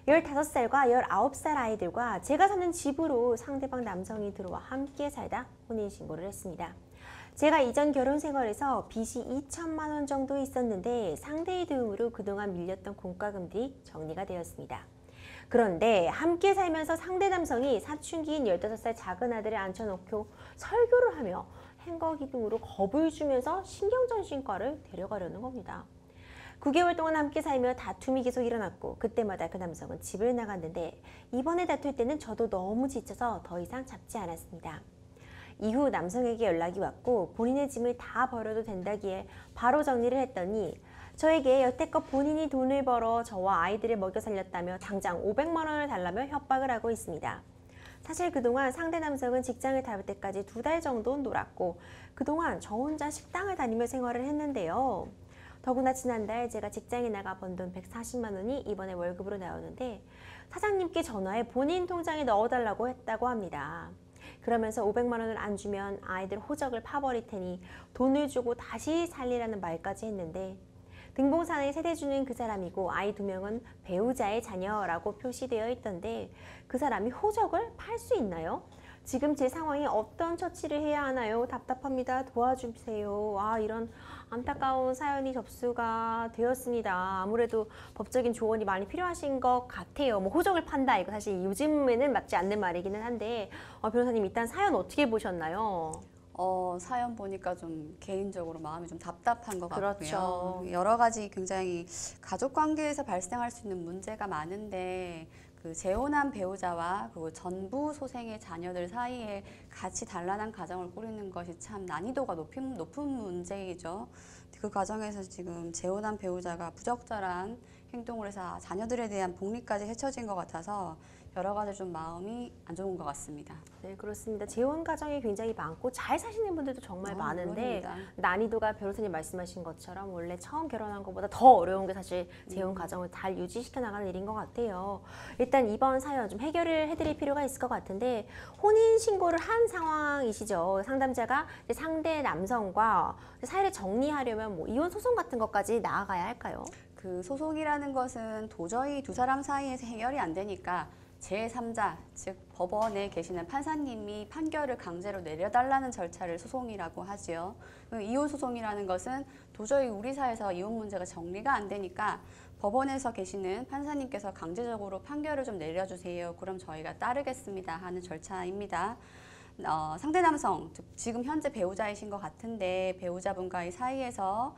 15살과 19살 아이들과 제가 사는 집으로 상대방 남성이 들어와 함께 살다 혼인신고를 했습니다. 제가 이전 결혼 생활에서 빚이 2천만 원 정도 있었는데 상대의 도움으로 그동안 밀렸던 공과금들이 정리가 되었습니다. 그런데 함께 살면서 상대 남성이 사춘기인 15살 작은 아들을 앉혀놓고 설교를 하며 행거기 등으로 겁을 주면서 신경정신과를 데려가려는 겁니다. 9개월 동안 함께 살며 다툼이 계속 일어났고 그때마다 그 남성은 집을 나갔는데 이번에 다툴 때는 저도 너무 지쳐서 더 이상 잡지 않았습니다. 이후 남성에게 연락이 왔고 본인의 짐을 다 버려도 된다기에 바로 정리를 했더니 저에게 여태껏 본인이 돈을 벌어 저와 아이들을 먹여 살렸다며 당장 500만 원을 달라며 협박을 하고 있습니다. 사실 그동안 상대 남성은 직장을 다닐 때까지 2달 정도 놀았고 그동안 저 혼자 식당을 다니며 생활을 했는데요. 더구나 지난달 제가 직장에 나가 번 돈 140만 원이 이번에 월급으로 나오는데 사장님께 전화해 본인 통장에 넣어달라고 했다고 합니다. 그러면서 500만 원을 안 주면 아이들 호적을 파버릴 테니 돈을 주고 다시 살리라는 말까지 했는데 등본상에 세대주는 그 사람이고 아이 2명은 배우자의 자녀라고 표시되어 있던데 그 사람이 호적을 팔 수 있나요? 지금 제 상황에 어떤 처치를 해야 하나요? 답답합니다. 도와주세요. 이런 안타까운 사연이 접수가 되었습니다. 아무래도 법적인 조언이 많이 필요하신 것 같아요. 뭐 호적을 판다 이거 사실 요즘에는 맞지 않는 말이기는 한데 변호사님 일단 사연 어떻게 보셨나요? 사연 보니까 좀 개인적으로 마음이 좀 답답한 것 같고요. 그렇죠. 여러 가지 굉장히 가족 관계에서 발생할 수 있는 문제가 많은데 그 재혼한 배우자와 그리고 전부 소생의 자녀들 사이에 같이 단란한 가정을 꾸리는 것이 참 난이도가 높은 문제이죠. 그 과정에서 지금 재혼한 배우자가 부적절한 행동을 해서 자녀들에 대한 복리까지 헤쳐진 것 같아서 여러 가지 좀 마음이 안 좋은 것 같습니다. 네, 그렇습니다. 재혼 가정이 굉장히 많고 잘 사시는 분들도 정말 많은데 물론입니다. 난이도가 변호사님 말씀하신 것처럼 원래 처음 결혼한 것보다 더 어려운 게 사실 재혼 가정을 잘 유지시켜 나가는 일인 것 같아요. 일단 이번 사연 좀 해결을 해드릴 필요가 있을 것 같은데 혼인 신고를 한 상황이시죠. 상담자가 상대 남성과 사이를 정리하려면 뭐 이혼 소송 같은 것까지 나아가야 할까요? 그 소송이라는 것은 도저히 두 사람 사이에서 해결이 안 되니까 제3자, 즉 법원에 계시는 판사님이 판결을 강제로 내려달라는 절차를 소송이라고 하지요. 이혼 소송이라는 것은 도저히 우리 사회에서 이혼 문제가 정리가 안 되니까 법원에서 계시는 판사님께서 강제적으로 판결을 좀 내려주세요. 그럼 저희가 따르겠습니다 하는 절차입니다. 상대 남성, 즉 지금 현재 배우자이신 것 같은데 배우자분과의 사이에서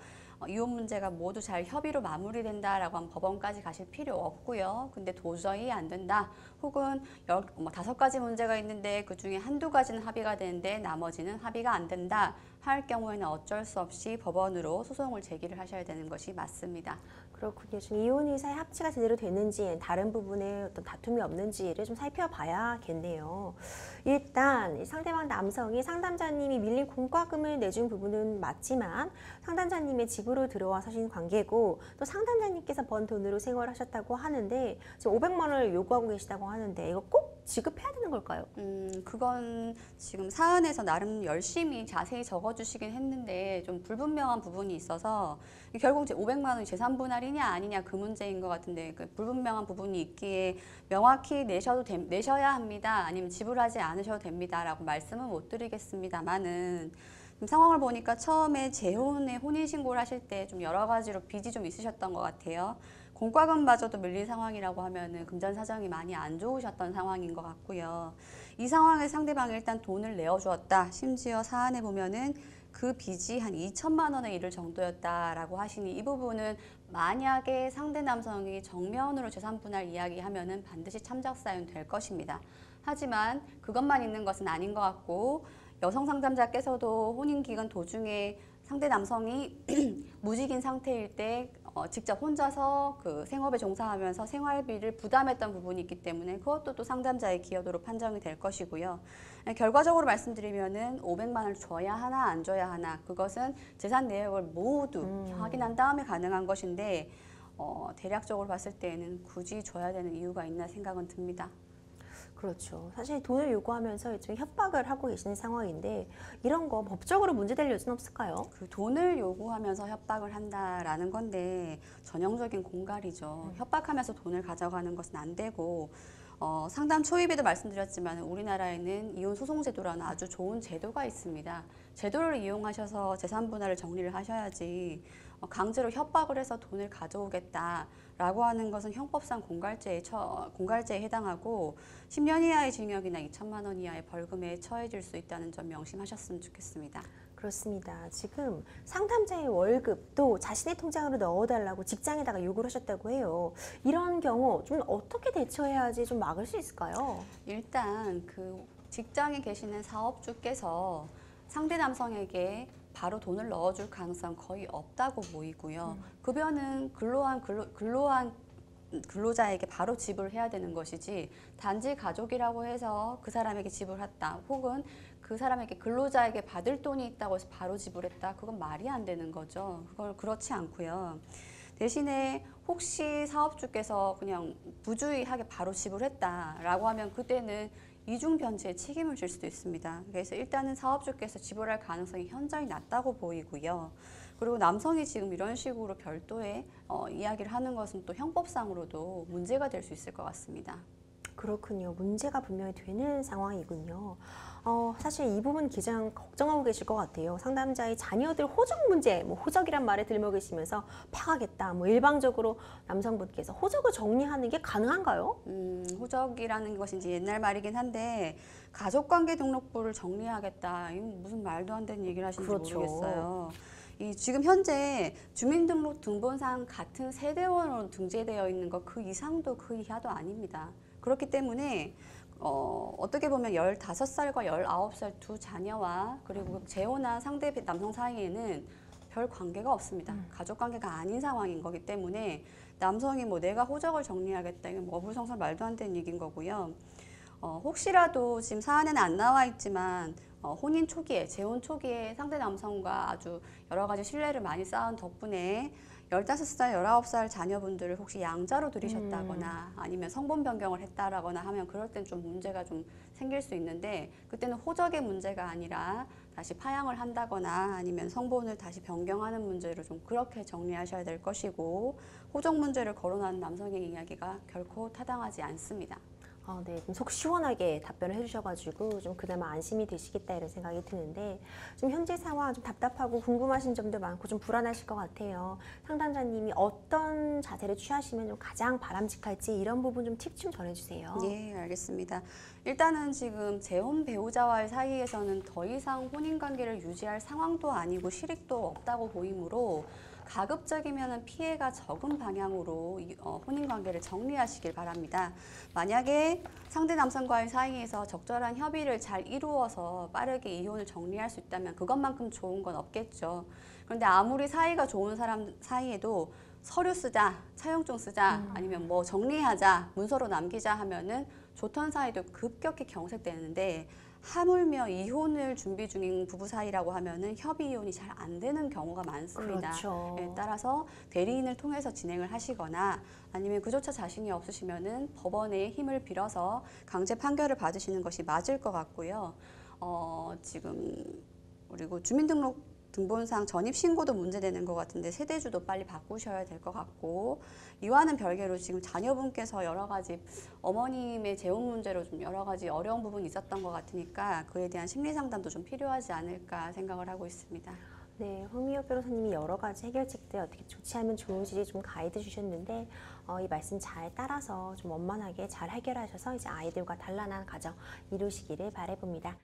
이혼 문제가 모두 잘 협의로 마무리된다라고 하면 법원까지 가실 필요 없고요. 근데 도저히 안 된다. 혹은 5가지 문제가 있는데 그중에 한두 가지는 합의가 되는데 나머지는 합의가 안 된다 할 경우에는 어쩔 수 없이 법원으로 소송을 제기를 하셔야 되는 것이 맞습니다. 그렇군요. 지금 이혼 의사의 합치가 제대로 되는지 다른 부분에 어떤 다툼이 없는지를 좀 살펴봐야겠네요. 일단 상대방 남성이 상담자님이 밀린 공과금을 내준 부분은 맞지만 상담자님의 집으로 들어와 사신 관계고 또 상담자님께서 번 돈으로 생활하셨다고 하는데 지금 500만 원을 요구하고 계시다고 하는데 이거 꼭 지급해야 되는 걸까요? 그건 지금 사안에서 나름 열심히 자세히 적어주시긴 했는데 좀 불분명한 부분이 있어서 결국 이제 500만 원이 재산분할이냐 아니냐 그 문제인 것 같은데 그 불분명한 부분이 있기에 명확히 내셔야 합니다. 아니면 지불하지 않으셔도 됩니다라고 말씀은 못 드리겠습니다만은 상황을 보니까 처음에 재혼에 혼인신고를 하실 때 좀 여러 가지로 빚이 좀 있으셨던 것 같아요. 공과금마저도 밀린 상황이라고 하면은 금전 사정이 많이 안 좋으셨던 상황인 것 같고요. 이 상황에 상대방이 일단 돈을 내어주었다. 심지어 사안에 보면은 그 빚이 한 2천만 원에 이를 정도였다라고 하시니 이 부분은 만약에 상대 남성이 정면으로 재산분할 이야기하면은 반드시 참작사유 될 것입니다. 하지만 그것만 있는 것은 아닌 것 같고 여성 상담자께서도 혼인기간 도중에 상대 남성이 무직인 상태일 때 직접 혼자서 그 생업에 종사하면서 생활비를 부담했던 부분이 있기 때문에 그것도 또 상담자의 기여도로 판정이 될 것이고요. 결과적으로 말씀드리면은 500만 원을 줘야 하나 안 줘야 하나 그것은 재산 내역을 모두 확인한 다음에 가능한 것인데 대략적으로 봤을 때에는 굳이 줘야 되는 이유가 있나 생각은 듭니다. 그렇죠. 사실 돈을 요구하면서 일종의 협박을 하고 계시는 상황인데 이런 거 법적으로 문제될 여지는 없을까요? 그 돈을 요구하면서 협박을 한다라는 건데 전형적인 공갈이죠. 협박하면서 돈을 가져가는 것은 안 되고 상담 초입에도 말씀드렸지만 우리나라에는 이혼 소송 제도라는 아주 좋은 제도가 있습니다. 제도를 이용하셔서 재산 분할을 정리를 하셔야지 강제로 협박을 해서 돈을 가져오겠다라고 하는 것은 형법상 공갈죄에 해당하고 10년 이하의 징역이나 2천만 원 이하의 벌금에 처해질 수 있다는 점 명심하셨으면 좋겠습니다. 그렇습니다. 지금 상담자의 월급도 자신의 통장으로 넣어달라고 직장에다가 요구를 하셨다고 해요. 이런 경우 좀 어떻게 대처해야지 좀 막을 수 있을까요? 일단 그 직장에 계시는 사업주께서 상대 남성에게 바로 돈을 넣어줄 가능성 거의 없다고 보이고요. 급여는 근로한 근로자에게 바로 지불해야 되는 것이지 단지 가족이라고 해서 그 사람에게 지불했다 혹은 그 사람에게 근로자에게 받을 돈이 있다고 해서 바로 지불했다 그건 말이 안 되는 거죠. 그걸 그렇지 않고요. 대신에 혹시 사업주께서 그냥 부주의하게 바로 지불했다라고 하면 그때는 이중 변제에 책임을 질 수도 있습니다. 그래서 일단은 사업주께서 지불할 가능성이 현저히 낮다고 보이고요. 그리고 남성이 지금 이런 식으로 별도의 이야기를 하는 것은 또 형법상으로도 문제가 될 수 있을 것 같습니다. 그렇군요. 문제가 분명히 되는 상황이군요. 사실 이 부분 가장 걱정하고 계실 것 같아요. 상담자의 자녀들 호적 문제, 뭐 호적이란 말에 들먹이시면서 파가겠다. 뭐 일방적으로 남성분께서 호적을 정리하는 게 가능한가요? 호적이라는 것이 이제 옛날 말이긴 한데 가족관계 등록부를 정리하겠다. 이건 무슨 말도 안 되는 얘기를 하시는지 그렇죠. 모르겠어요. 지금 현재 주민등록 등본상 같은 세대원으로 등재되어 있는 것 그 이상도 그 이하도 아닙니다. 그렇기 때문에 어떻게 보면 15살과 19살 두 자녀와 그리고 재혼한 상대 남성 사이에는 별 관계가 없습니다. 가족 관계가 아닌 상황인 거기 때문에 남성이 뭐 내가 호적을 정리하겠다 이건 어불성설 말도 안 되는 얘기인 거고요. 혹시라도 지금 사안에는 안 나와 있지만 혼인 초기에 재혼 초기에 상대 남성과 아주 여러 가지 신뢰를 많이 쌓은 덕분에 15살, 19살 자녀분들을 혹시 양자로 들이셨다거나 아니면 성본 변경을 했다라거나 하면 그럴 땐 좀 문제가 좀 생길 수 있는데 그때는 호적의 문제가 아니라 다시 파양을 한다거나 아니면 성본을 다시 변경하는 문제로 좀 그렇게 정리하셔야 될 것이고 호적 문제를 거론하는 남성의 이야기가 결코 타당하지 않습니다. 네, 좀 속 시원하게 답변을 해주셔가지고 좀 그나마 안심이 되시겠다 이런 생각이 드는데 좀 현재 상황 좀 답답하고 궁금하신 점도 많고 좀 불안하실 것 같아요. 상담자님이 어떤 자세를 취하시면 좀 가장 바람직할지 이런 부분 좀 팁 좀 전해주세요. 네, 알겠습니다. 일단은 지금 재혼 배우자와의 사이에서는 더 이상 혼인 관계를 유지할 상황도 아니고 실익도 없다고 보이므로 가급적이면 피해가 적은 방향으로 혼인 관계를 정리하시길 바랍니다. 만약에 상대 남성과의 사이에서 적절한 협의를 잘 이루어서 빠르게 이혼을 정리할 수 있다면 그것만큼 좋은 건 없겠죠. 그런데 아무리 사이가 좋은 사람 사이에도 서류 쓰자, 차용증 쓰자, 아니면 뭐 정리하자, 문서로 남기자 하면은 좋던 사이도 급격히 경색되는데 하물며 이혼을 준비 중인 부부 사이라고 하면은 협의 이혼이 잘 안 되는 경우가 많습니다. 그렇죠. 따라서 대리인을 통해서 진행을 하시거나 아니면 그조차 자신이 없으시면은 법원의 힘을 빌어서 강제 판결을 받으시는 것이 맞을 것 같고요. 지금 그리고 주민등록 등본상 전입신고도 문제되는 것 같은데 세대주도 빨리 바꾸셔야 될 것 같고 이와는 별개로 지금 자녀분께서 여러 가지 어머님의 재혼 문제로 좀 여러 가지 어려운 부분이 있었던 것 같으니까 그에 대한 심리 상담도 좀 필요하지 않을까 생각을 하고 있습니다. 네, 홍미호 변호사님이 여러 가지 해결책들 어떻게 조치하면 좋은지 좀 가이드 주셨는데 이 말씀 잘 따라서 좀 원만하게 잘 해결하셔서 이제 아이들과 단란한 가정 이루시기를 바라봅니다.